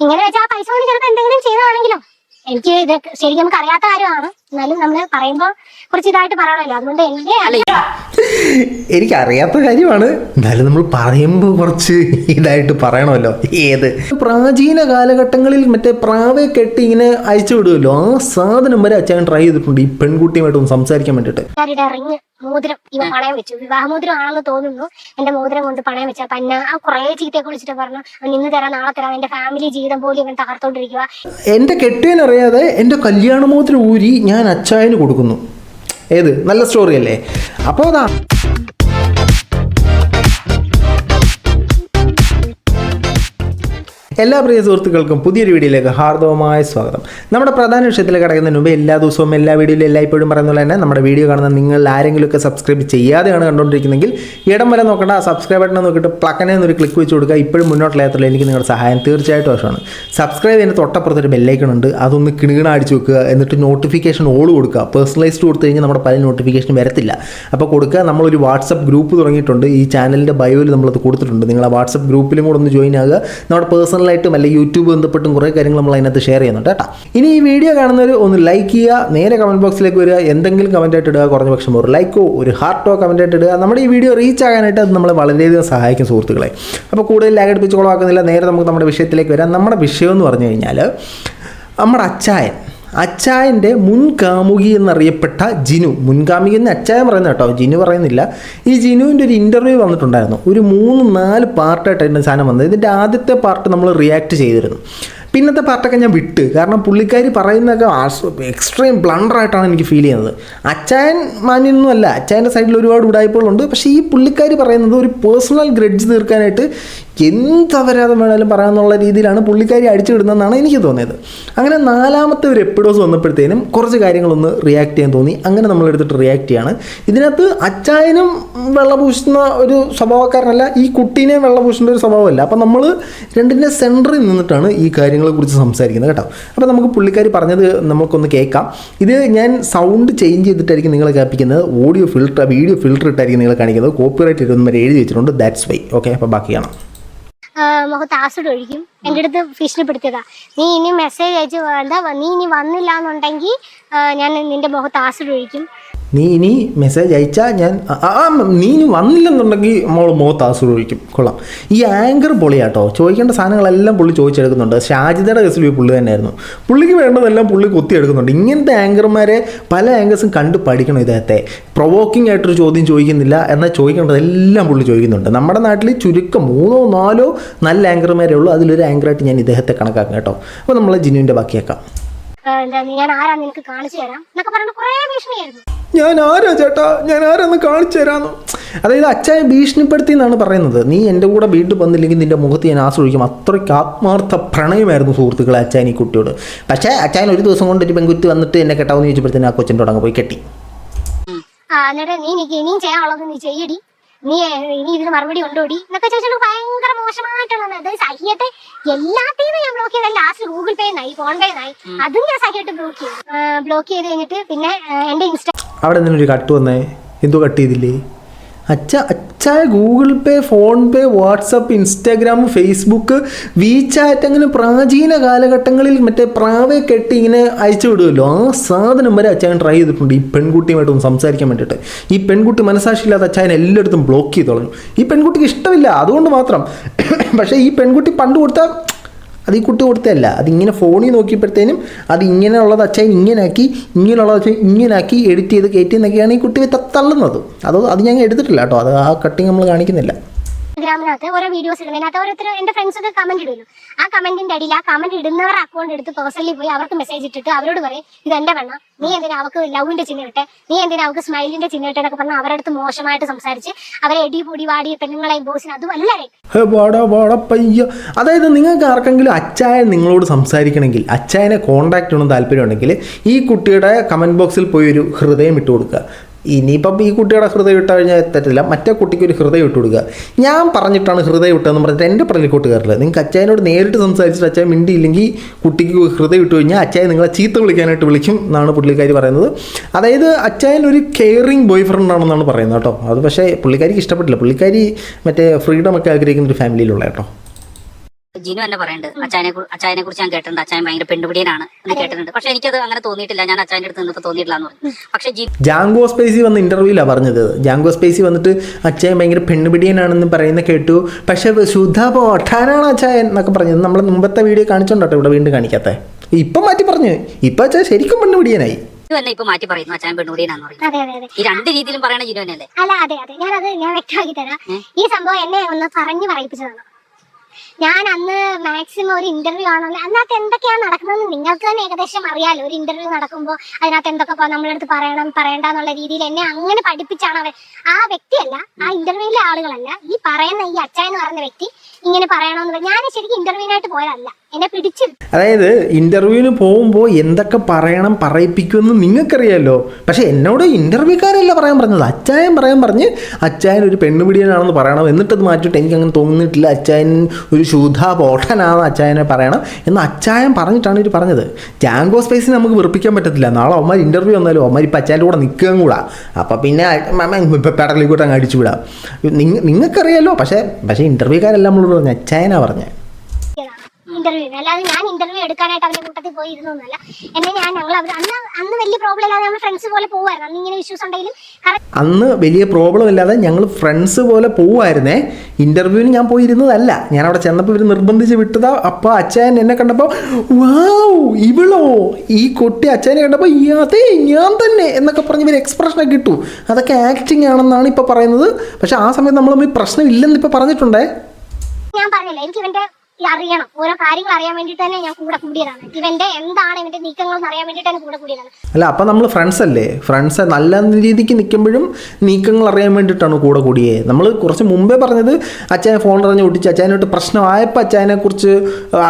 ഇങ്ങനെ വെച്ചാൽ ആ പൈസ കൊണ്ട് ചിലപ്പോൾ എന്തെങ്കിലും ചെയ്തതാണെങ്കിലോ. എനിക്ക് ഇത് ശരിക്കും നമുക്ക് അറിയാത്ത കാര്യമാണ്, എന്നാലും നമ്മൾ പറയുമ്പോൾ കുറച്ച് ഇതായിട്ട് പറയണമല്ലോ. അതുകൊണ്ട് എനിക്കറിയാത്ത കാര്യമാണ്, എന്നാലും നമ്മൾ പറയുമ്പോൾ കുറച്ച് ഇതായിട്ട് പറയണമല്ലോ. ഏത് പ്രാചീന കാലഘട്ടങ്ങളിൽ മറ്റേ പ്രാവെ കെട്ടി ഇങ്ങനെ അയച്ചു വിടുമല്ലോ, ആ സാധനം വരെ അച്ഛൻ ട്രൈ ചെയ്തിട്ടുണ്ട് ഈ പെൺകുട്ടിയുമായിട്ടൊന്ന് സംസാരിക്കാൻ വേണ്ടിയിട്ട്. റിങ് മോതിരം ഇവ പണയം വെച്ചു, വിവാഹമോതിരം ആണെന്ന് തോന്നുന്നു. എന്റെ മോതിരം കൊണ്ട് പണയം വെച്ചാൽ പന്ന ആ കുറേ ചീത്തയൊക്കെ വിളിച്ചിട്ട് പറഞ്ഞു ഇന്ന് തരാം നാളെ തരാം, എന്റെ ഫാമിലി ജീവിതം പോലും ഇവൻ തകർത്തോണ്ടിരിക്കുക. എന്റെ കെട്ടിയനറിയാതെ എന്റെ കല്യാണ മോതിരം ഊരി ഞാൻ അച്ചായന് കൊടുക്കുന്നു. ഏത് നല്ല സ്റ്റോറി അല്ലേ? അപ്പോൾ അതാ എല്ലാ പ്രിയ സുഹൃത്തുക്കൾക്കും പുതിയൊരു വീഡിയോയിലേക്ക് ഹാർദവമായ സ്വാഗതം. നമ്മുടെ പ്രധാന വിഷയത്തിലേക്ക് കടക്കുന്നതിന് മുമ്പ് എല്ലാ ദിവസവും എല്ലാ വീഡിയോയിലും എല്ലായ്പ്പോഴും പറയുന്ന പോലെ തന്നെ നമ്മുടെ വീഡിയോ കാണുന്ന നിങ്ങൾ ആരെങ്കിലുമൊക്കെ സബ്സ്ക്രൈബ് ചെയ്യാതെയാണ് കണ്ടുകൊണ്ടിരിക്കുന്നെങ്കിൽ ഇടം വരെ നോക്കേണ്ട, ആ സബ്സ്ക്രൈബ് ബട്ടൺ നോക്കിയിട്ട് പ്ലക്കനെ എന്നൊരു ക്ലിക്ക് വെച്ച് കൊടുക്കുക. ഇപ്പോഴും മുന്നോട്ടുള്ള എനിക്ക് നിങ്ങളുടെ സഹായം തീർച്ചയായിട്ടും ആവശ്യമാണ്. സബ്സ്ക്രൈബ് ചെയ്യുന്ന തൊട്ടപ്പുറത്തൊരു ബെല്ലൈക്കൺ ഉണ്ട്, അതൊന്ന് കിണുകിണ അടിച്ച് വെക്കുക. എന്നിട്ട് നോട്ടിഫിക്കേഷൻ ഓൾ കൊടുക്കുക. പേഴ്സണലൈസ്ഡ് കൊടുത്തു കഴിഞ്ഞാൽ നമ്മുടെ പല നോട്ടിഫിക്കേഷൻ വരത്തില്ല. അപ്പോൾ കൊടുക്കുക. നമ്മളൊരു വാട്സപ്പ് ഗ്രൂപ്പ് തുടങ്ങിയിട്ടുണ്ട്, ഈ ചാനലിൻ്റെ ബയോയിൽ നമ്മളത് കൊടുത്തിട്ടുണ്ട്. നിങ്ങൾ ആ വാട്സപ്പ് ഗ്രൂപ്പിലും കൂടെ ഒന്ന് ജോയിൻ ആകുക. നമ്മുടെ പേഴ്സണലായിട്ടും അല്ലെങ്കിൽ യൂട്യൂബ് ബന്ധപ്പെട്ടും കുറേ കാര്യങ്ങൾ നമ്മൾ അതിനകത്ത് ഷെയർ ചെയ്യുന്നുണ്ട് കേട്ടോ. ഇനി ഈ വീഡിയോ കാണുന്നവർ ഒന്ന് ലൈക്ക് ചെയ്യുക, നേരെ കമൻറ്റ് ബോക്സിലേക്ക് വരിക, എന്തെങ്കിലും കമൻറ്റ് ആയിട്ട് ഇടുക. കുറഞ്ഞ പക്ഷം ഒരു ലൈക്കോ ഒരു ഹാർട്ടോ കമൻറ്റ് ആയിട്ട് ഇടുക. നമ്മുടെ ഈ വീഡിയോ റീച്ച് ആകാനായിട്ട് അത് നമ്മളെ വളരെയധികം സഹായിക്കും സുഹൃത്തുക്കളെ. അപ്പോൾ കൂടുതൽ ലാഗ് അടിപ്പിച്ച് കുളമാക്കുന്നില്ല, നേരെ നമുക്ക് നമ്മുടെ വിഷയത്തിലേക്ക് വരാം. നമ്മുടെ വിഷയം എന്ന് പറഞ്ഞു കഴിഞ്ഞാൽ നമ്മുടെ അച്ചായൻ്റെ മുൻകാമുകി എന്നറിയപ്പെട്ട ജിനു. മുൻകാമുകി എന്ന് അച്ചായൻ പറയുന്നത് കേട്ടോ, ജിനു പറയുന്നില്ല. ഈ ജിനുവിൻ്റെ ഒരു ഇൻ്റർവ്യൂ വന്നിട്ടുണ്ടായിരുന്നു. ഒരു 3-4 പാർട്ടായിട്ടായിരുന്നു സാധനം വന്നത്. ഇതിൻ്റെ ആദ്യത്തെ പാർട്ട് നമ്മൾ റിയാക്ട് ചെയ്തിരുന്നു. പിന്നത്തെ പാർട്ടൊക്കെ ഞാൻ വിട്ട്, കാരണം പുള്ളിക്കാരി പറയുന്നതൊക്കെ എക്സ്ട്രീം ബ്ലണ്ടറായിട്ടാണ് എനിക്ക് ഫീൽ ചെയ്യുന്നത്. അച്ചായൻ മാന്യൊന്നുമല്ല, അച്ചായൻ്റെ സൈഡിൽ ഒരുപാട് ഉടായ്പകളുണ്ട്. പക്ഷേ ഈ പുള്ളിക്കാരി പറയുന്നത് ഒരു പേഴ്സണൽ ഗ്രഡ്ജ് തീർക്കാനായിട്ട് എന്ത് അപരാധം വേണമെങ്കിലും പറയാമെന്നുള്ള രീതിയിലാണ് പുള്ളിക്കാരി അടിച്ചു വിടുന്നതെന്നാണ് എനിക്ക് തോന്നിയത്. അങ്ങനെ 4ാമത്തെ ഒരു എപ്പിസോഡ് വന്നപ്പോഴത്തേനും കുറച്ച് കാര്യങ്ങളൊന്ന് റിയാക്ട് ചെയ്യാൻ തോന്നി. അങ്ങനെ നമ്മളെടുത്തിട്ട് റിയാക്ട് ചെയ്യാണ്. ഇതിനകത്ത് അച്ചായനും വെള്ളപൂശുന്ന ഒരു സ്വഭാവക്കാരനല്ല, ഈ കുട്ടീനെയും വെള്ളപൂശേണ്ട ഒരു സ്വഭാവമല്ല. അപ്പം നമ്മൾ രണ്ടിൻ്റെ സെൻറ്ററിൽ നിന്നിട്ടാണ് ഈ കാര്യങ്ങളെക്കുറിച്ച് സംസാരിക്കുന്നത് കേട്ടോ. അപ്പോൾ നമുക്ക് പുള്ളിക്കാരി പറഞ്ഞത് നമുക്കൊന്ന് കേൾക്കാം. ഇത് ഞാൻ സൗണ്ട് ചേഞ്ച് ചെയ്തിട്ടായിരിക്കും നിങ്ങളെ കേൾപ്പിക്കുന്നത്, വീഡിയോ ഫിൽറ്റർ ഇട്ടായിരിക്കും നിങ്ങളെ കാണിക്കുന്നത്. കോപ്പിറൈറ്റ് ഇരുന്ന് വരെ എഴുതി വെച്ചിട്ടുണ്ട്, ദാറ്റ്സ് വൈ. ഓക്കെ, അപ്പോൾ ബാക്കിയാണ്. മുഖത്ത് ആസിഡ് ഒഴിക്കും. എൻ്റെ അടുത്ത് ഭീഷണിപ്പെടുത്തിയതാ, നീ ഇനി മെസ്സേജ് അയച്ച് നീ ഇനി വന്നില്ല എന്നുണ്ടെങ്കിൽ ഞാൻ നിന്റെ മുഖത്ത് ആസിഡ് ഒഴിക്കും. നീ ഇനി മെസ്സേജ് അയച്ചാൽ നീ ഇനി വന്നില്ലെന്നുണ്ടെങ്കിൽ നമ്മൾ മുഖത്ത് ആസിഡ് ഒഴിക്കും. കൊള്ളാം. ഈ ആങ്കർ പൊളിയാട്ടോ, ചോദിക്കേണ്ട സാധനങ്ങളെല്ലാം പുള്ളി ചോദിച്ചെടുക്കുന്നുണ്ട്. ഷാജിദയുടെ കേസിൽ പുള്ളി തന്നെയായിരുന്നു. പുള്ളിക്ക് വേണ്ടതെല്ലാം പുള്ളി കൊത്തിയെടുക്കുന്നുണ്ട്. ഇങ്ങനത്തെ ആങ്കർമാരെ പല ആങ്കേഴ്സും കണ്ട് പഠിക്കണം. ഇദ്ദേഹത്തെ പ്രൊവോക്കിംഗ് ആയിട്ടൊരു ചോദ്യം ചോദിക്കുന്നില്ല, എന്നാൽ ചോദിക്കേണ്ടതെല്ലാം പുള്ളി ചോദിക്കുന്നുണ്ട്. നമ്മുടെ നാട്ടിൽ ചുരുക്കം 3-4 നല്ല ആങ്കർമാരേ ഉള്ളൂ. അതിലൊരു ആങ്കറായിട്ട് ഞാൻ ഇദ്ദേഹത്തെ കണക്കാക്കാം കേട്ടോ. അപ്പോൾ നമ്മൾ ജിനുവിൻ്റെ ബാക്കിയാക്കാം. ഞാൻ ആരാ നിനക്ക് കാണിച്ചു തരാം എന്നൊക്കെ പറഞ്ഞിട്ട് കുറേ ഭീഷണിയായിരുന്നു. ഞാൻ ആരാ ചേട്ടാ, ഞാൻ ആരാന്ന് കാണിച്ചു തരാമെന്ന്. അതായത് അച്ചായൻ ഭീഷണിപ്പെടുത്തി എന്നാണ് പറയുന്നത്. നീ എൻ്റെ കൂടെ വീട്ടിൽ വന്നില്ലെങ്കിൽ നിൻ്റെ മുഖത്ത് ഞാൻ ആശ്രയിക്കും. അത്രയ്ക്ക് ആത്മാർത്ഥ പ്രണയമായിരുന്നു സുഹൃത്തുക്കളെ അച്ചായൻ ഈ കുട്ടിയോട്. പക്ഷേ അച്ചായൻ ഒരു ദിവസം കൊണ്ട് ഒരു പെൺകുട്ടി വന്നിട്ട് എന്നെ കെട്ടാമെന്ന് ചോദിച്ചപ്പോഴത്തേന് ആ കൊച്ചിൻ്റെ അങ്ങ് പോയി കെട്ടി. എന്നിട്ട് നീ ഇനിയും ചെയ്യാനുള്ളത് നീ ചെയ്യടി, നീ ഇനി ഇതിന് മറുപടി ഉണ്ടോടി എന്നൊക്കെ ചോദിച്ചിട്ട് ഭയങ്കര മോശമായിട്ടുള്ള സഹിയത്തെ എല്ലാത്തിനും ഞാൻ ബ്ലോക്ക് ചെയ്ത. ലാസ്റ്റ് ഗൂഗിൾ പേ നായി, ഫോൺ പേ നായി, അതും ഞാൻ സഹിയായിട്ട് ബ്ലോക്ക് ചെയ്ത് കഴിഞ്ഞിട്ട് പിന്നെ എൻ്റെ അവിടെ നിന്നൊരു കട്ട് വന്നേ, എന്തോ കട്ട് ചെയ്തില്ലേ? അച്ചായ Google Pay, PhonePe, WhatsApp, Instagram, Facebook, WeChat, അങ്ങനെ പ്രാചീന കാലഘട്ടങ്ങളിൽ മറ്റേ പ്രാവെ കെട്ടി ഇങ്ങനെ അയച്ചു വിടുമല്ലോ, ആ സാധനം വരെ അച്ചായൻ ട്രൈ ചെയ്തിട്ടുണ്ട് ഈ പെൺകുട്ടിയുമായിട്ടൊന്ന് സംസാരിക്കാൻ വേണ്ടിയിട്ട്. ഈ പെൺകുട്ടി മനസാക്ഷിയില്ലാതെ അച്ചായൻ എല്ലായിടത്തും ബ്ലോക്ക് ചെയ്ത് കളഞ്ഞു. ഈ പെൺകുട്ടിക്ക് ഇഷ്ടമില്ല, അതുകൊണ്ട് മാത്രം. പക്ഷേ ഈ പെൺകുട്ടി പണ്ട് കൊടുത്ത അത് ഈ കുട്ടി കൊടുത്തതല്ല, അതിങ്ങനെ ഫോണിൽ നോക്കിയപ്പോഴത്തേനും അത് ഇങ്ങനെയുള്ളത് അച്ചായൻ ഇങ്ങനെയാക്കി, ഇങ്ങനെയുള്ളത് അച്ചായൻ ഇങ്ങനെയാക്കി എഡിറ്റ് ചെയ്ത് കയറ്റി എന്നൊക്കെയാണ് ഈ കുട്ടി തള്ളുന്നത്. അത് ഞാൻ എടുത്തിട്ടില്ല കേട്ടോ, അത് ആ കട്ടിങ് നമ്മൾ കാണിക്കുന്നില്ല. ഇൻസ്റ്റാഗ്രാമിനകത്ത് ഓരോ വീഡിയോസ് ഇടുന്നതിനകത്ത് ഓരോരുത്തർ എൻ്റെ ഫ്രണ്ട്സ് ഒക്കെ കമന്റ് ഇടുന്നു. ആ കമന്റിന്റെ അടിയിൽ ആ കമന്റ് ഇടുന്നവർ അക്കൗണ്ട് എടുത്ത് പേഴ്സണലി പോയി അവർക്ക് മെസ്സേജ് ഇട്ടിട്ട് അവരോട് പറയും ഇത് എൻ്റെ പെണ്ണ, നീ എന്തിനാ അവർക്ക് ലവിന്റെ ചിഹ്നം ഇട്ടെ, നീ എന്തിനാ അവർക്ക് സ്മൈലിന്റെ ചിഹ്നം ഇട്ടെ എന്നൊക്കെ പറഞ്ഞാൽ അവരുടെ അടുത്ത് മോശമായിട്ട് സംസാരിച്ച് അവരെ എടി പൊടി വാടിയ പെണ്ണുങ്ങളെയും ബോസിനും അതും എല്ലാവരെയും. അതായത് നിങ്ങൾക്ക് ആർക്കെങ്കിലും അച്ചായൻ നിങ്ങളോട് സംസാരിക്കണമെങ്കിൽ, അച്ചായനെ കോൺടാക്ട് ചെയ്യണം താല്പര്യമുണ്ടെങ്കിൽ ഈ കുട്ടിയുടെ കമന്റ് ബോക്സിൽ പോയി ഒരു ഹൃദയം ഇട്ട് കൊടുക്കുക. ഇനിയിപ്പം ഈ കുട്ടിയുടെ ഹൃദയം ഇട്ട് കഴിഞ്ഞാൽ എത്തത്തില്ല, മറ്റേ കുട്ടിക്ക് ഒരു ഹൃദയം ഇട്ട് കൊടുക്കുക. ഞാൻ പറഞ്ഞിട്ടാണ് ഹൃദയം ഇട്ടതെന്ന് പറഞ്ഞിട്ട് എൻ്റെ പറഞ്ഞിക്കോട്ട് കയറില്ല. നിങ്ങൾക്ക് അച്ചായനോട് നേരിട്ട് സംസാരിച്ചിട്ട് അച്ചായൻ മിണ്ടിയില്ലെങ്കിൽ കുട്ടിക്ക് ഹൃദയം ഇട്ട് കഴിഞ്ഞാൽ അച്ചായൻ നിങ്ങളെ ചീത്ത വിളിക്കാനായിട്ട് വിളിക്കും എന്നാണ് പുള്ളിക്കാരി പറയുന്നത്. അതായത് അച്ചായൻ ഒരു കെയറിങ് ബോയ് ഫ്രണ്ട് ആണെന്നാണ് പറയുന്നത് കേട്ടോ. അത് പക്ഷേ പുള്ളിക്കാരിക്ക് ഇഷ്ടപ്പെട്ടില്ല. പുള്ളിക്കാരി മറ്റേ ഫ്രീഡം ഒക്കെ ആഗ്രഹിക്കുന്ന ഒരു ഫാമിലിയിലുള്ള കേട്ടോ. ജിനു എന്നെ പറയുന്നുണ്ട് അച്ചായനെ കുറിച്ച് ഞാൻ കേട്ടിട്ടുണ്ട്, അച്ചായൻ ഭയങ്കര പെണ്ണുപിടിയനാണ് എന്ന് കേട്ടിട്ടുണ്ട്. പക്ഷെ എനിക്കത് അങ്ങനെ തോന്നിയിട്ടില്ല. ഞാൻ അച്ചായന്റെ അടുത്ത് നിന്നപ്പോൾ തോന്നിയിട്ടില്ല എന്ന് പറഞ്ഞു. പക്ഷെ ജാങ്കോ സ്പേസി വന്ന ഇന്റർവ്യൂലാണ് പറഞ്ഞത്. ജാങ്കോ സ്പേസി വന്നിട്ട് അച്ചായൻ ഭയങ്കര പെണ്ണുപിടിയനാണെന്ന് പറയുന്ന കേട്ടു. പക്ഷെ ശുദ്ധ പൊട്ടാനാണ് അച്ചായൻ എന്നൊക്കെ പറഞ്ഞത്. നമ്മൾ മുമ്പത്തെ വീഡിയോ കാണിച്ചോണ്ടോ ഇവിടെ വീണ്ടും കാണിക്കാത്ത. ഇപ്പം മാറ്റി പറഞ്ഞു. ഇപ്പൊ അച്ചായൻ ശരിക്കും പെണ്ണുപിടിയനായി. തന്നെ ഇപ്പൊ മാറ്റി പറയുന്നു അച്ചായൻ പെണ്ണുപിടിയനാന്ന് പറയുന്നത്. ഈ രണ്ട് രീതിയിലും പറയണ ജിനു തന്നെയല്ലേ? അല്ല, അതെ ഞാൻ വ്യക്തമാക്കി തരാം. ഈ സംഭവം എന്നെ ഒന്ന് പറഞ്ഞു പറയിപ്പിച്ചതാണ്. ഞാൻ അന്ന് മാക്സിമം ഒരു ഇന്റർവ്യൂ ആണല്ലോ, അതിനകത്ത് എന്തൊക്കെയാണ് നടക്കുന്നതെന്ന് നിങ്ങൾക്ക് തന്നെ ഏകദേശം അറിയാലോ. ഒരു ഇന്റർവ്യൂ നടക്കുമ്പോൾ അതിനകത്ത് എന്തൊക്കെ നമ്മളടുത്ത് പറയണ്ടെന്നുള്ള രീതിയിൽ എന്നെ അങ്ങനെ പഠിപ്പിച്ചാണ് അവൻ. ആ വ്യക്തിയല്ല, ആ ഇന്റർവ്യൂവിലെ ആളുകളല്ല, ഈ പറയുന്ന ഈ അച്ചായൻ എന്ന് പറയുന്ന വ്യക്തി ഇങ്ങനെ പറയണമെന്ന്. ഞാൻ ശരിക്കും ഇന്റർവ്യൂവിനായിട്ട് പോയതല്ല, എന്നെ പിടിച്ചു. അതായത് ഇന്റർവ്യൂവിന് പോകുമ്പോൾ എന്തൊക്കെ പറയണം പറയിപ്പിക്കുമെന്ന് നിങ്ങൾക്കറിയാമല്ലോ. പക്ഷെ എന്നോട് ഇന്റർവ്യൂക്കാരല്ല പറയാൻ പറഞ്ഞത്, അച്ചായൻ പറഞ്ഞ് അച്ചായൻ ഒരു പെണ്ണുപിടിയനാണെന്ന് പറയണം. എന്നിട്ടത് മാറ്റിയിട്ട് എനിക്ക് അങ്ങനെ തോന്നിയിട്ടില്ല അച്ചായൻ ഒരു ശുദ്ധ പോട്ടനാണെന്ന് അച്ചായനെ പറയണം എന്ന് അച്ചായൻ പറഞ്ഞിട്ടാണ് ഇവർ പറഞ്ഞത്. ജാങ്കോ സ്പേസിന് നമുക്ക് വെറുപ്പിക്കാൻ പറ്റത്തില്ല. നാളെ അവന്മാർ ഇന്റർവ്യൂ വന്നാലും അവന്മാർ ഇപ്പം അച്ചായൻ്റെ കൂടെ നിൽക്കുകയും കൂടാ. അപ്പം പിന്നെ പെടലിക്കൂട്ട് അങ്ങ് അടിച്ചു വിടാം. നിങ്ങൾക്കറിയാമല്ലോ. പക്ഷേ ഇന്റർവ്യൂക്കാരെല്ലാം നമ്മളോട് പറഞ്ഞു അച്ചായനാ പറഞ്ഞത്. ഇന്റർവ്യൂ അല്ലാതെ ഞാൻ ഇന്റർവ്യൂ എടുക്കാനായിട്ട് അവരുടെ കൂട്ടത്തിൽ പോയിരുന്നൊന്നുമല്ല. ഞങ്ങൾ അന്ന് വലിയ പ്രോബ്ലം ഇല്ലാതെ നമ്മൾ ഫ്രണ്ട്സ് പോലെ പോകുമായിരുന്നു. അന്ന് ഇങ്ങനെ ഇഷ്യൂസ് ഉണ്ടെങ്കിലും അന്ന് വലിയ പ്രോബ്ലം ഇല്ലാതെ ഞങ്ങൾ ഫ്രണ്ട്സ് പോലെ പോവുമായിരുന്നേ. ഇന്റർവ്യൂവിന് ഞാൻ പോയിരുന്നതല്ല. ഞാൻ അവിടെ ചെന്നപ്പോൾ ഇവർ നിർബന്ധിച്ച് വിട്ടതാ. അപ്പോൾ അച്ചായൻ എന്നെ കണ്ടപ്പോൾ വാവ് ഇവളോ ഈ കുട്ടി, അച്ചായനെ കണ്ടപ്പോൾ അതെ ഞാൻ തന്നെ എന്നൊക്കെ പറഞ്ഞ് ഇവർ എക്സ്പ്രഷനൊക്കെ കിട്ടു. അതൊക്കെ ആക്ടിങ് ആണെന്നാണ് ഇപ്പോൾ പറയുന്നത്. പക്ഷെ ആ സമയത്ത് നമ്മൾ തമ്മിൽ പ്രശ്നമില്ലെന്ന് ഇപ്പോൾ പറഞ്ഞിട്ടുണ്ടേ. ഞാൻ പറഞ്ഞില്ല, എനിക്ക് ഇവന്റെ അറിയണം, ഓരോ കാര്യങ്ങൾ അറിയാൻ വേണ്ടിട്ട് തന്നെ ഞാൻ കൂടെ കൂടിയതാണ്. ഇവന്റെ എന്താണ് ഇവന്റെ നീക്കങ്ങൾ അറിയാൻ വേണ്ടിയിട്ടാണ് കൂടെ കൂടിയതാണ്. അല്ല, അപ്പം നമ്മൾ ഫ്രണ്ട്സ് അല്ലേ? ഫ്രണ്ട്സ് നല്ല രീതിക്ക് നിൽക്കുമ്പോഴും നീക്കങ്ങൾ അറിയാൻ വേണ്ടിയിട്ടാണ് കൂടെ കൂടിയേ. നമ്മൾ കുറച്ച് മുമ്പേ പറഞ്ഞത് അച്ചായൻ ഫോൺ അറിഞ്ഞ് ഒട്ടിച്ച് അച്ചായനോട്ട് പ്രശ്നമായപ്പോൾ അച്ചായനെ കുറിച്ച്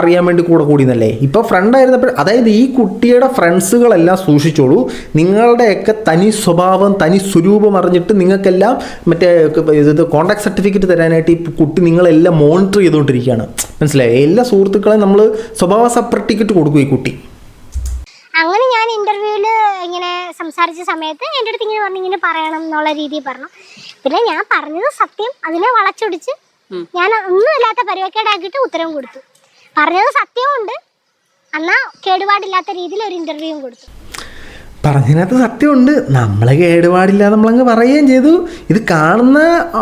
അറിയാൻ വേണ്ടി കൂടെ കൂടിയെന്നല്ലേ. ഇപ്പോൾ ഫ്രണ്ടായിരുന്നപ്പോൾ, അതായത് ഈ കുട്ടിയുടെ ഫ്രണ്ട്സുകളെല്ലാം സൂക്ഷിച്ചോളൂ. നിങ്ങളുടെയൊക്കെ തനി സ്വഭാവം തനി സ്വരൂപം അറിഞ്ഞിട്ട് നിങ്ങൾക്കെല്ലാം മറ്റേ ഇത് കോൺടാക്ട് സർട്ടിഫിക്കറ്റ് തരാനായിട്ട് ഈ കുട്ടി നിങ്ങളെല്ലാം മോണിറ്റർ ചെയ്തുകൊണ്ടിരിക്കുകയാണ്. മനസ്സിലായി? എല്ലാ സുഹൃത്തുക്കളെയും നമ്മൾ സ്വഭാവ സർട്ടിഫിക്കറ്റ് കൊടുക്കും ഈ കുട്ടി. അങ്ങനെ ഞാൻ ഇന്റർവ്യൂവില് ഇങ്ങനെ സംസാരിച്ച സമയത്ത് എൻ്റെ അടുത്ത് ഇങ്ങനെ പറഞ്ഞു ഇങ്ങനെ പറയണം എന്നുള്ള രീതിയിൽ പറഞ്ഞു. പിന്നെ ഞാൻ പറഞ്ഞത് സത്യം, അതിനെ വളച്ചൊടിച്ച് ഞാൻ ഒന്നുമില്ലാത്ത പരിവക്കേടാക്കിയിട്ട് ഉത്തരം കൊടുത്തു. പറഞ്ഞത് സത്യവും ഉണ്ട്, എന്നാ കേടുപാടില്ലാത്ത രീതിയിൽ ഒരു ഇന്റർവ്യൂവും കൊടുത്തു. പറഞ്ഞതിനകത്ത് സത്യമുണ്ട്. നമ്മളെ കേടുപാടില്ല നമ്മളങ്ങ് പറയുകയും ചെയ്തു. ഇത് കാണുന്ന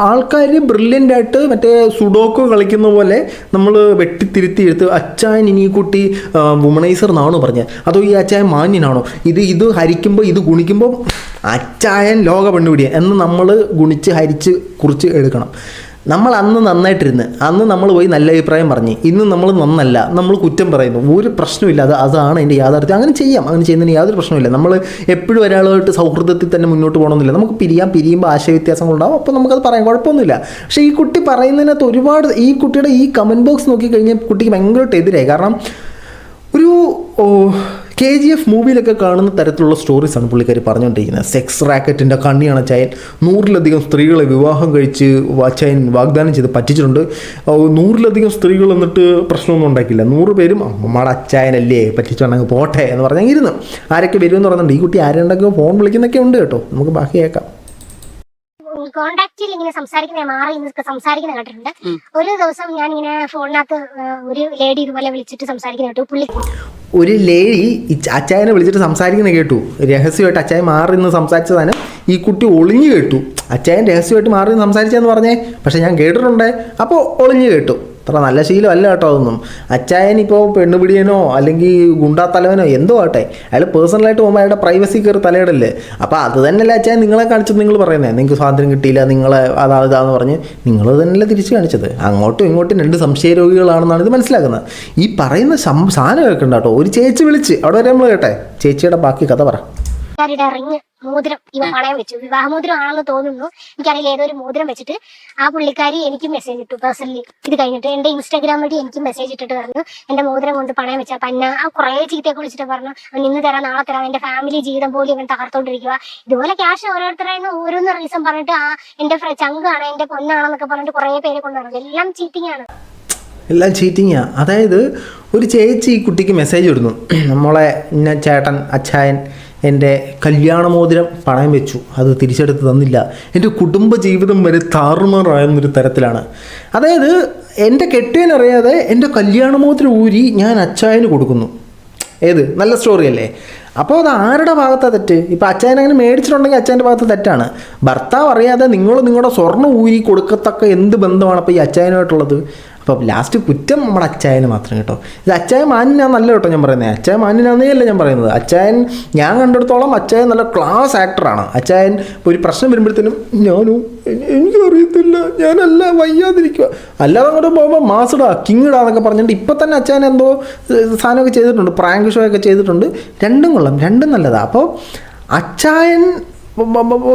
ആൾക്കാർ ബ്രില്യൻ്റ് ആയിട്ട് മറ്റേ സുഡോക്കോ കളിക്കുന്ന പോലെ നമ്മൾ വെട്ടിത്തിരുത്തി എടുത്ത് അച്ചായൻ ഇനി ഈ കുട്ടി വുമണൈസർ എന്നാണോ പറഞ്ഞത്, അതോ ഈ അച്ചായൻ മാന്യനാണോ, ഇത് ഹരിക്കുമ്പോൾ ഇത് ഗുണിക്കുമ്പോൾ അച്ചായൻ ലോക പെണ്ണുപിടിയൻ എന്ന് നമ്മൾ ഗുണിച്ച് ഹരിച്ച് കുറിച്ച് എടുക്കണം. നമ്മൾ അന്ന് നന്നായിട്ടിരുന്ന് അന്ന് നമ്മൾ പോയി നല്ല അഭിപ്രായം പറഞ്ഞ് ഇന്ന് നമ്മൾ നന്നല്ല, നമ്മൾ കുറ്റം പറയുന്നു, ഒരു പ്രശ്നമില്ല. അതാണ് എൻ്റെ യാഥാർത്ഥ്യം. അങ്ങനെ ചെയ്യാം, അങ്ങനെ ചെയ്യുന്നതിന് യാതൊരു പ്രശ്നമില്ല. നമ്മൾ എപ്പോഴും ഒരാളുമായിട്ട് സൗഹൃദത്തിൽ തന്നെ മുന്നോട്ട് പോകണമെന്നില്ല. നമുക്ക് പിരിയുമ്പോൾ ആശയവ്യത്യാസങ്ങളുണ്ടാവും, അപ്പോൾ നമുക്കത് പറയാൻ കുഴപ്പമൊന്നുമില്ല. പക്ഷേ ഈ കുട്ടി പറയുന്നതിനകത്ത് ഒരുപാട് ഈ കുട്ടിയുടെ ഈ കമൻറ്റ് ബോക്സ് നോക്കിക്കഴിഞ്ഞാൽ കുട്ടിക്ക് ഭയങ്കരമായിട്ട് എതിരായി. കാരണം ഒരു KGF മൂവിയിലൊക്കെ കാണുന്ന തരത്തിലുള്ള സ്റ്റോറീസാണ് പുള്ളിക്കാരി പറഞ്ഞുകൊണ്ടിരിക്കുന്നത്. സെക്സ് റാക്കറ്റിൻ്റെ കണ്ണിയാണ് അച്ചായൻ. 100-ലധികം സ്ത്രീകളെ വിവാഹം കഴിച്ച് അച്ചായൻ വാഗ്ദാനം ചെയ്ത് പറ്റിച്ചിട്ടുണ്ട്. 100-ലധികം സ്ത്രീകൾ എന്നിട്ട് പ്രശ്നമൊന്നും ഉണ്ടാക്കില്ല. 100 പേരും അമ്മയുടെ അച്ചായനല്ലേ പറ്റിച്ചുണ്ടെങ്കിൽ പോട്ടെ എന്ന് പറഞ്ഞാൽ ഇരുന്നു. ആരൊക്കെ വരുമെന്ന് പറയുന്നുണ്ട്. ഈ കുട്ടി ആരുണ്ടെങ്കിൽ ഫോൺ വിളിക്കുന്നൊക്കെ ഉണ്ട് കേട്ടോ. നമുക്ക് ബാക്കി കേൾക്കാം. കോണ്ടാക്റ്റിൽ ഇങ്ങനെ മാറി സംസാരിക്കുന്ന കേട്ടിട്ടുണ്ട്. ഒരു ദിവസം ഞാൻ ഇങ്ങനെ ഫോണിനകത്ത് ഒരു ലേഡി ഇതുപോലെ വിളിച്ചിട്ട് സംസാരിക്കുന്ന കേട്ടു. പുള്ളി ഒരു ലേഡി അച്ചായനെ വിളിച്ചിട്ട് സംസാരിക്കുന്ന കേട്ടു. രഹസ്യമായിട്ട് അച്ചായൻ മാറി നിന്ന് സംസാരിച്ചതാണ്. ഈ കുട്ടി ഒളിഞ്ഞു കേട്ടു. അച്ചായൻ രഹസ്യമായിട്ട് മാറി നിന്ന് സംസാരിച്ചതെന്ന് പറഞ്ഞേ, പക്ഷെ ഞാൻ കേട്ടിട്ടുണ്ട്. അപ്പോൾ ഒളിഞ്ഞു കേട്ടു. അത്ര നല്ല ശീലമല്ല കേട്ടോ അതൊന്നും. അച്ചായൻ ഇപ്പോൾ പെണ്ണുപിടിയനോ അല്ലെങ്കിൽ ഗുണ്ടാത്തലവനോ എന്തോ ആട്ടെ, അയാൾ പേഴ്സണലായിട്ട് പോകുമ്പോൾ അയാളുടെ പ്രൈവസി കയറി തലയിടല്ലേ. അപ്പോൾ അത് തന്നെയല്ല അച്ചായൻ നിങ്ങളെ കാണിച്ചത്. നിങ്ങൾ പറയുന്നത് നിങ്ങൾക്ക് സ്വാതന്ത്ര്യം കിട്ടിയില്ല, നിങ്ങളെ ഇതാന്ന് പറഞ്ഞ് നിങ്ങൾ തന്നെയല്ലേ തിരിച്ച് കാണിച്ചത്. അങ്ങോട്ടും ഇങ്ങോട്ടും 2 സംശയരോഗികളാണെന്നാണ് ഇത് മനസ്സിലാക്കുന്നത്. ഈ പറയുന്ന സാധനം കേൾക്കണ്ട കേട്ടോ. ഒരു ചേച്ചി വിളിച്ച് അവിടെ വരെ നമ്മൾ കേട്ടെ. ചേച്ചിയുടെ ബാക്കി കഥ പറ. റിങ് മോതിരം ഇവ പണയം വെച്ചു. വിവാഹമോതിരം ആണെന്ന് തോന്നുന്നു, എനിക്കറിയില്ല. ഏതൊരു മോതിരം വെച്ചിട്ട് ആ പുള്ളിക്കാരി എനിക്ക് മെസ്സേജ് ഇട്ടു പേഴ്സണലി. ഇത് കഴിഞ്ഞിട്ട് എൻ്റെ ഇൻസ്റ്റാഗ്രാം വഴി എനിക്ക് മെസ്സേജ് ഇട്ടിട്ട് പറഞ്ഞു എൻ്റെ മോതിരം കൊണ്ട് പണയം വെച്ചാൽ പന്ന. ആ കുറേ ചീത്തയൊക്കെ വിളിച്ചിട്ട് പറഞ്ഞു ഇന്ന് തരാം നാളെ തരാം, എൻ്റെ ഫാമിലി ജീവിതം പോലും ഇവൻ തകർത്തോണ്ടിരിക്കുക. ഇതുപോലെ ക്യാഷ് ഓരോരുത്തരായിരുന്നു ഓരോന്ന് റീസൺ പറഞ്ഞിട്ട് എൻ്റെ ചങ്കാണ് എൻ്റെ പൊന്നാണെന്നൊക്കെ പറഞ്ഞിട്ട് കുറേ പേരെ കൊണ്ടുവരണം. എല്ലാം ചീറ്റിംഗ് ആണ്, എല്ലാം ചീറ്റിങ്ങാ. അതായത് ഒരു ചേച്ചി ഈ കുട്ടിക്ക് മെസ്സേജ് ഇടുന്നു, നമ്മളെ ഇന്ന ചേട്ടൻ അച്ചായൻ എൻ്റെ കല്യാണമോതിരം പണയം വെച്ചു, അത് തിരിച്ചെടുത്ത് തന്നില്ല. എൻ്റെ കുടുംബജീവിതം വരെ താറുമാറായെന്നൊരു തരത്തിലാണ്. അതായത് എൻ്റെ കെട്ടിയനറിയാതെ എൻ്റെ കല്യാണമോതിരം ഊരി ഞാൻ അച്ചായന് കൊടുക്കുന്നു. ഏത് നല്ല സ്റ്റോറി അല്ലേ? അപ്പോൾ അത് ആരുടെ ഭാഗത്താണ് തെറ്റ്? ഇപ്പോൾ അച്ചായൻ അങ്ങനെ മേടിച്ചിട്ടുണ്ടെങ്കിൽ അച്ചായൻ്റെ ഭാഗത്ത് തെറ്റാണ്. ഭർത്താവ് അറിയാതെ നിങ്ങൾ നിങ്ങളുടെ സ്വർണ്ണം ഊരി കൊടുക്കത്തക്ക എന്ത് ബന്ധമാണ് അപ്പോൾ ഈ അച്ചായനുമായിട്ടുള്ളത്? അപ്പോൾ ലാസ്റ്റ് കുറ്റം നമ്മുടെ അച്ചായന് മാത്രം കേട്ടോ. ഇത് അച്ചായൻ മാന്യനാന്നല്ല കേട്ടോ ഞാൻ പറയുന്നത്, അച്ചായൻ മാന്യനാന്നേ അല്ല ഞാൻ പറയുന്നത്. അച്ചായൻ ഞാൻ കണ്ടെടുത്തോളം അച്ചായൻ നല്ല ക്ലാസ് ആക്ടറാണ്. അച്ചായൻ ഒരു പ്രശ്നം വരുമ്പോഴത്തേനും എനിക്കറിയത്തില്ല, ഞാനല്ല വയ്യാതിരിക്കുക, അല്ലാതെ അങ്ങോട്ട് പോകുമ്പോൾ മാസടാ കിങ്ങിടാന്നൊക്കെ പറഞ്ഞിട്ട് ഇപ്പം തന്നെ അച്ചായൻ എന്തോ സാധനമൊക്കെ ചെയ്തിട്ടുണ്ട്, പ്രാങ്ക് ഷോ ഒക്കെ ചെയ്തിട്ടുണ്ട്. രണ്ടും കൊള്ളാം, രണ്ടും നല്ലതാണ്. അപ്പോൾ അച്ചായൻ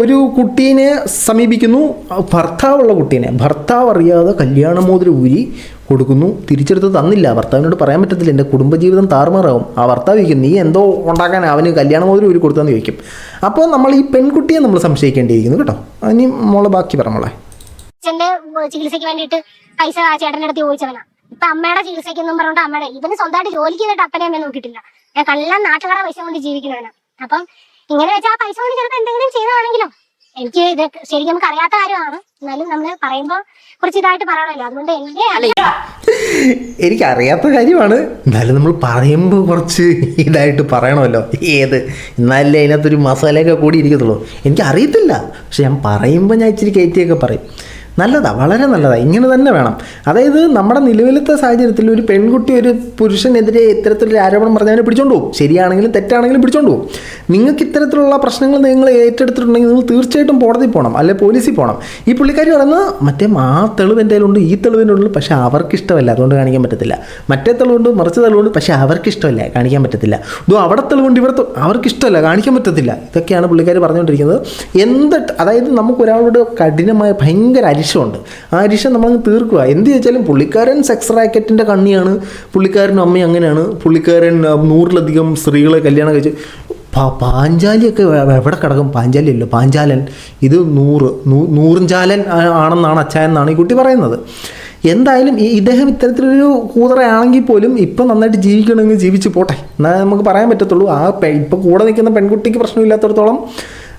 ഒരു കുട്ടീനെ സമീപിക്കുന്നു, ഭർത്താവുള്ള കുട്ടീനെ, ഭർത്താവ് അറിയാതെ കല്യാണമോതിരം ഊരി കൊടുക്കുന്നു, തിരിച്ചെടുത്ത് തന്നില്ല. ഭർത്താവിനോട് പറയാൻ പറ്റത്തില്ല, എൻ്റെ കുടുംബജീവിതം താറുമാറാവും. ആ ഭർത്താവ് ചോദിക്കും നീ എന്തോ ഉണ്ടാക്കാൻ അവന് കല്യാണമോതിരം ഊരി കൊടുത്താന്ന് ചോദിക്കും. അപ്പോൾ നമ്മൾ ഈ പെൺകുട്ടിയെ നമ്മൾ സംശയിക്കേണ്ടിയിരിക്കുന്നു കേട്ടോ. ഇനി മോളെ ബാക്കി പറ മോളെ. അച്ഛന്റെ ചികിത്സയ്ക്ക് വേണ്ടിയിട്ട് പൈസ ആ ചേട്ടൻ്റെ അടുത്ത് ചോദിച്ചവനാ. ഇപ്പൊ അമ്മയുടെ ചികിത്സയ്ക്കെന്നും പറഞ്ഞിട്ട് അമ്മയുടെ ഇവന് സ്വന്തമായിട്ട് ജോലിക്ക് ചെയ്തിട്ട് അപ്പനെ അമ്മയെ നോക്കിയിട്ടില്ല. ഞാൻ കള്ള നാട്ടുകാരെ പൈസ കൊണ്ട് ജീവിക്കുന്നവനാ. അപ്പം ഇങ്ങനെ വെച്ചാൽ ആ പൈസ കൊണ്ട് ചിലപ്പോൾ എന്തെങ്കിലും ചെയ്തതാണെങ്കിലോ, എനിക്ക് ഇത് ശരിക്കും നമുക്ക് അറിയാത്ത കാര്യമാണ്, എന്നാലും നമ്മൾ പറയുമ്പോൾ കുറച്ച് ഇതായിട്ട് പറയണമല്ലോ, അതുകൊണ്ട് എനിക്കറിയാത്ത കാര്യമാണ്, എന്നാലും നമ്മൾ പറയുമ്പോൾ കുറച്ച് ഇതായിട്ട് പറയണമല്ലോ. ഏത് എന്നാലേ അതിനകത്തൊരു മസാലയൊക്കെ കൂടി ഇരിക്കത്തുള്ളൂ. എനിക്കറിയത്തില്ല, പക്ഷെ ഞാൻ പറയുമ്പോൾ ഞാൻ ഇച്ചിരി കയറ്റിയൊക്കെ പറയും. നല്ലതാണ്, വളരെ നല്ലതാണ്, ഇങ്ങനെ തന്നെ വേണം. അതായത് നമ്മുടെ നിലവിലത്തെ സാഹചര്യത്തിൽ ഒരു പെൺകുട്ടി ഒരു പുരുഷനെതിരെ ഇത്തരത്തിലൊരു ആരോപണം പറഞ്ഞവനെ പിടിച്ചോണ്ട് പോകും. ശരിയാണെങ്കിലും തെറ്റാണെങ്കിലും പിടിച്ചോണ്ട് പോകും. നിങ്ങൾക്ക് ഇത്തരത്തിലുള്ള പ്രശ്നങ്ങൾ നിങ്ങൾ ഏറ്റെടുത്തിട്ടുണ്ടെങ്കിൽ നിങ്ങൾ തീർച്ചയായിട്ടും കോടതി പോകണം, അല്ലെ പോലീസിൽ പോകണം. ഈ പുള്ളിക്കാരി പറയുന്നത് മറ്റേ ആ തെളിവ് എൻ്റെ കയ്യിലുണ്ട്, ഈ തെളിവിനുള്ളൂ, പക്ഷേ അവർക്കിഷ്ടമല്ല, അതുകൊണ്ട് കാണിക്കാൻ പറ്റത്തില്ല. മറ്റേ തെളിവുണ്ട്, മറിച്ച തെളിവുണ്ട്, പക്ഷേ അവർക്കിഷ്ടമല്ല, കാണിക്കാൻ പറ്റത്തില്ല. ഇതോ അവിടെ തെളിവുണ്ട്, ഇവിടെ അവർക്കിഷ്ടമല്ല, കാണിക്കാൻ പറ്റത്തില്ല. ഇതൊക്കെയാണ് പുള്ളിക്കാരി പറഞ്ഞുകൊണ്ടിരിക്കുന്നത്. അതായത് നമുക്കൊരാളോട് കഠിനമായ ഭയങ്കര അരിശമുണ്ട്, ആ അരിശം നമ്മളങ്ങ് തീർക്കുക. എന്ത് ചോദിച്ചാലും പുള്ളിക്കാരൻ സെക്സ് റാക്കറ്റിൻ്റെ കണ്ണിയാണ്, പുള്ളിക്കാരൻ അമ്മ അങ്ങനെയാണ്, പുള്ളിക്കാരൻ 100-ലധികം സ്ത്രീകളെ കല്യാണം കഴിച്ച് പാഞ്ചാലിയൊക്കെ എവിടെ കിടക്കും? പാഞ്ചാലി അല്ലോ, പാഞ്ചാലൻ. ഇത് 100 ആണെന്നാണ് അച്ചായൻ ഈ കുട്ടി പറയുന്നത്. എന്തായാലും ഇദ്ദേഹം ഇത്തരത്തിലൊരു കൂതറയാണെങ്കിൽ പോലും ഇപ്പം നന്നായിട്ട് ജീവിക്കണമെങ്കിൽ ജീവിച്ച് പോട്ടെ, എന്നാൽ നമുക്ക് പറയാൻ പറ്റത്തുള്ളൂ. ഇപ്പം കൂടെ നിൽക്കുന്ന പെൺകുട്ടിക്ക് പ്രശ്നമില്ലാത്തടത്തോളം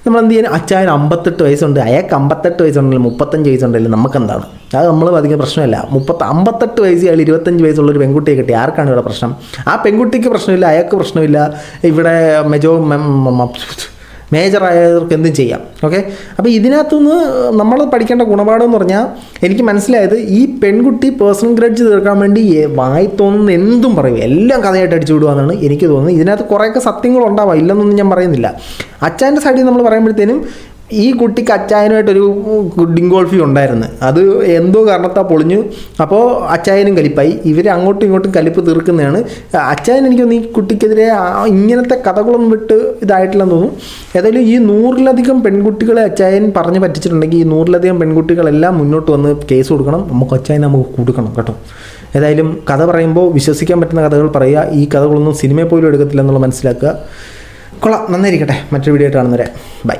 നമ്മൾ എന്ത് ചെയ്യാൻ? അച്ചായൻ 58 വയസ്സുണ്ട്, അയാൾക്ക് 58 വയസ്സുണ്ടല്ലോ, 35 വയസ്സുണ്ടല്ലോ, നമുക്കെന്താണ്? അത് നമ്മൾ അധികം പ്രശ്നമില്ല. 58 വയസ്സ് അയാൾ 25 വയസ്സുള്ളൊരു പെൺകുട്ടിയെ കിട്ടി, ആർക്കാണ് ഇവിടെ പ്രശ്നം? ആ പെൺകുട്ടിക്ക് പ്രശ്നമില്ല, അയാൾക്ക് പ്രശ്നമില്ല, ഇവിടെ മേജറായവർക്ക് എന്തും ചെയ്യാം. ഓക്കെ, അപ്പോൾ ഇതിനകത്തുനിന്ന് നമ്മൾ പഠിക്കേണ്ട ഗുണപാഠമെന്ന് പറഞ്ഞാൽ എനിക്ക് മനസ്സിലായത്, ഈ പെൺകുട്ടി പേഴ്സണൽ ഗ്രഡ്ജ് തീർക്കാൻ വേണ്ടി വായി തോന്നുന്ന എന്തും പറയും, എല്ലാം കഥയായിട്ട് അടിച്ചു വിടുകയെന്നാണ് എനിക്ക് തോന്നുന്നത്. ഇതിനകത്ത് കുറേയൊക്കെ സത്യങ്ങളുണ്ടാവാം, ഇല്ലെന്നൊന്നും ഞാൻ പറയുന്നില്ല. അച്ചായൻ്റെ സൈഡിൽ നമ്മൾ പറയുമ്പോഴത്തേനും ഈ കുട്ടിക്ക് അച്ചായനുമായിട്ടൊരു ഡിങ്കോൾഫി ഉണ്ടായിരുന്നു, അത് എന്തോ കാരണത്താൽ പൊളിഞ്ഞു. അപ്പോൾ അച്ചായനും കലിപ്പായി, ഇവർ അങ്ങോട്ടും ഇങ്ങോട്ടും കലിപ്പ് തീർക്കുന്നതാണ്. അച്ചായൻ എനിക്കൊന്ന് ഈ കുട്ടിക്കെതിരെ ഇങ്ങനത്തെ കഥകളൊന്നും വിട്ട് ഇതായിട്ടില്ലെന്ന് തോന്നുന്നു. ഏതായാലും ഈ 100-ലധികം പെൺകുട്ടികളെ അച്ചായൻ പറഞ്ഞ് പറ്റിച്ചിട്ടുണ്ടെങ്കിൽ ഈ 100-ലധികം പെൺകുട്ടികളെല്ലാം മുന്നോട്ട് വന്ന് കേസ് കൊടുക്കണം, അച്ചായനെ നമുക്ക് കൊടുക്കണം കേട്ടോ. ഏതായാലും കഥ പറയുമ്പോൾ വിശ്വസിക്കാൻ പറ്റുന്ന കഥകൾ പറയുക, ഈ കഥകളൊന്നും സിനിമയെ പോലും എടുക്കത്തില്ല എന്നുള്ള മനസ്സിലാക്കുക. കൊള്ളാം, നന്നായിരിക്കട്ടെ. മറ്റൊരു വീഡിയോ ആയിട്ട് കാണുന്നവരെ ബൈ.